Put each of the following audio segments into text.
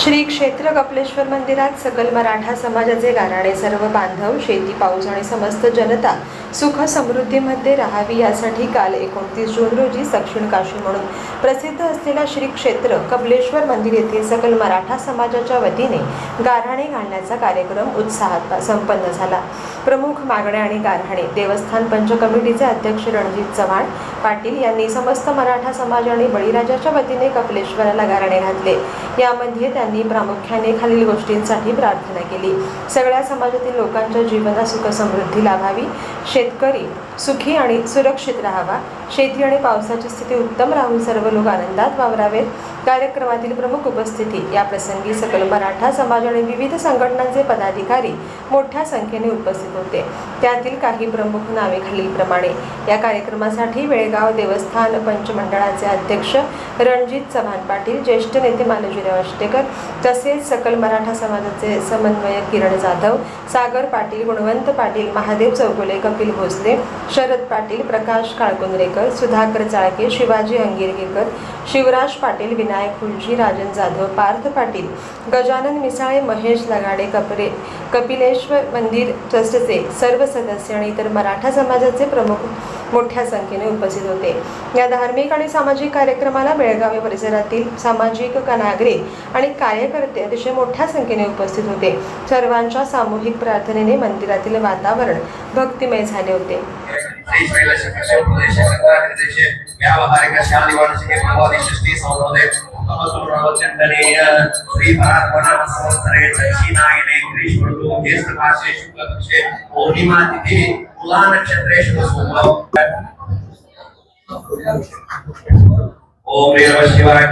श्री क्षेत्र कपिलेश्वर मंदिरात सकल मराठा समाजाचे गाराणे सर्व बांधव, शेती, पाऊस आणि समस्त जनता सुख समृद्धीमध्ये राहावी यासाठी काल 29 जून रोजी दक्षिण काशी म्हणून प्रसिद्ध असलेल्या श्री क्षेत्र कपिलेश्वर मंदिर येथे सकल मराठा समाजाच्या वतीने गाराणे घालण्याचा कार्यक्रम उत्साहात संपन्न झाला। प्रमुख मागण्या आणि गाराणे देवस्थान पंच कमिटीचे अध्यक्ष रणजित चव्हाण पाटील यांनी समस्त मराठा समाज आणि बळीराजाच्या वतीने कपिलेश्वराला गाराणे घातले। यामध्ये त्यांनी प्रामुख्याने खालील गोष्टींसाठी प्रार्थना केली। सगळ्या समाजातील लोकांच्या जीवनात सुख समृद्धी लाभावी, शेतकरी सुखी आणि सुरक्षित राहावा, शेती आणि पावसाची स्थिती उत्तम राहून सर्व लोक आनंदात वावरावेत। कार्यक्रमातील प्रमुख उपस्थिती या प्रसंगी सकल मराठा समाज आणि विविध संघटनांचे पदाधिकारी मोठ्या संख्येने उपस्थित होते। त्यातील काही प्रमुख नावे खालीलप्रमाणे। या कार्यक्रमासाठी बेळगाव देवस्थान पंच मंडळाचे अध्यक्ष रणजित चव्हाण पाटील, ज्येष्ठ नेते मालजीराव अष्टेकर, तसेच सकल मराठा समाजाचे समन्वयक किरण जाधव, सागर पाटील, गुणवंत पाटील, महादेव चौगुले, कपिल भोसले, शरद पाटील, प्रकाश काळकुंद्रेकर, सुधाकर चाळके, शिवाजी अंगिरगेकर, शिवराज पाटील, विनायक फुलजी, राजन जाधव, पार्थ पाटील, गजानन मिसाळे, महेश लगाडे, कपिलेश्वर मंदिर ट्रस्टचे सर्व सदस्य आणि इतर मराठा समाजाचे प्रमुख मोठ्या संख्येने उपस्थित होते। या धार्मिक आणि सामाजिक कार्यक्रमाला बेळगाव परिसरातील सामाजिक नागरिक आणि कार्यकर्ते अतिशय मोठ्या संख्येने उपस्थित होते। सर्वांच्या सामूहिक प्रार्थनेने मंदिरातील वातावरण भक्तिमय झाले होते। ओम नमः शिवाय।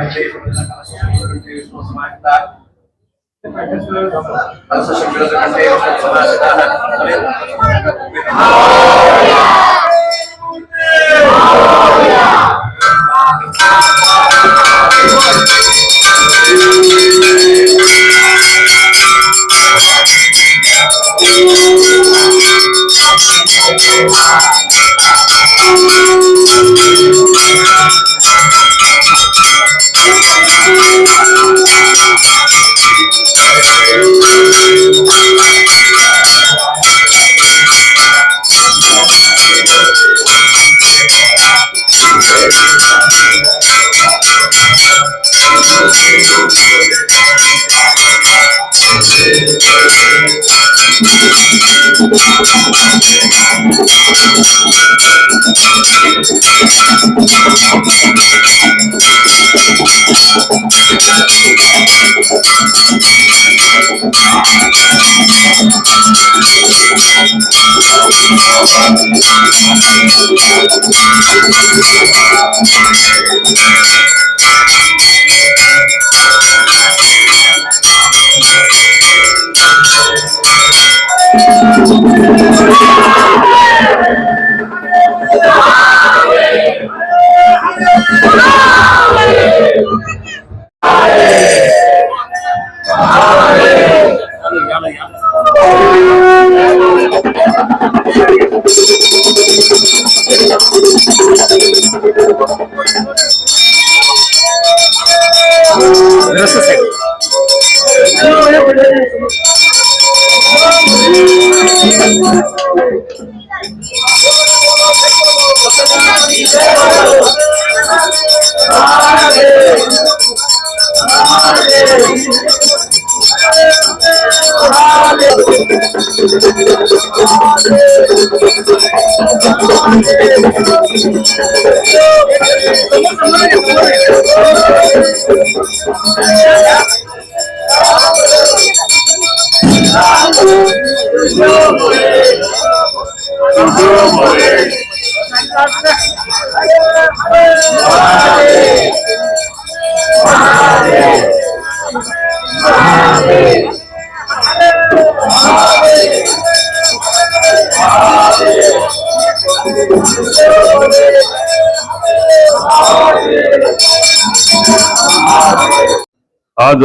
आज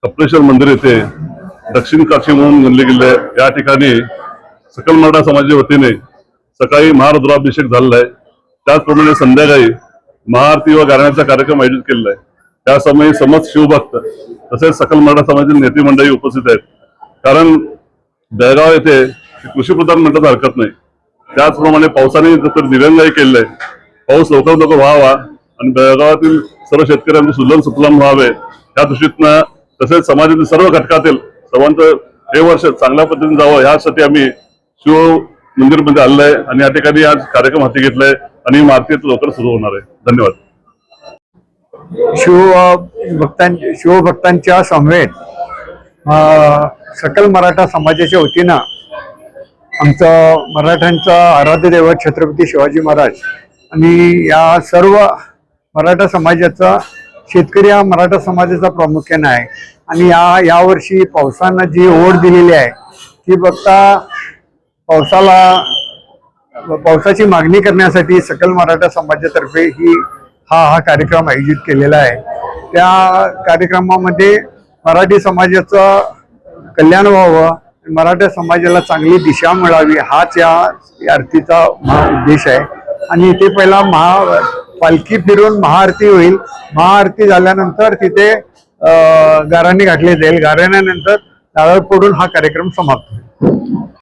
कपिलेश्वर मंदिर येथे दक्षिण काशी म्हणून गणले गेले या ठिकाणी सकल मराठा समाजाच्या वतीने सकाळी महारुद्राभिषेक झालेला आहे। त्याचप्रमाणे संध्याकाळी महाआरती व गाण्याचा कार्यक्रम आयोजित केलेला आहे। त्या समयी समस्त शिवभक्त तसेच सकल मराठा समाजातील नेते मंडळी उपस्थित आहेत. कारण बेळगाव येथे कृषीप्रधान म्हटलं तर हरकत नाही. त्याचप्रमाणे पावसाने तर दिव्यांगाई केलेलं आहे. पाऊस लवकर लवकर व्हावा आणि बेळगावातील सर्व शेतकऱ्यांचे सुजलाम सुफलाम व्हावे या दृष्टीनं तसेच समाजातील सर्व घटकातील सर्वांचं हे वर्ष चांगल्या पद्धतीने जावं यासाठी आम्ही शिव मंदिरमध्ये आलेलो आहे आणि या ठिकाणी आज कार्यक्रम हाती घेतलाय आणि मारुती लवकर सुरू होणार आहे. धन्यवाद. शिवभक्तांच्या समवेत सकल मराठा समाजाच्या वतीनं आमचं मराठ्यांचा आराध्य दैवत छत्रपती शिवाजी महाराज आणि या सर्व मराठा समाजाचा शेतकरी हा मराठा समाजाचा प्रामुख्याने आहे आणि यावर्षी पावसानं जी ओढ दिलेली आहे ती बघता पावसाची मागणी करण्यासाठी सकल मराठा समाजातर्फे हा कार्यक्रम आयोजित केलेला आहे. त्या कार्यक्रमामध्ये मराठी समाजाचं कल्याण व्हावं, मराठा समाजाला चांगली दिशा मिळावी हाच या आरतीचा उद्देश आहे. आणि इथे पहिला पालखी फिरून महाआरती होईल. महाआरती झाल्यानंतर तिथे गाराणी घातली जाईल. गाराण्यानंतर नारळ फोडून हा कार्यक्रम समाप्त होईल.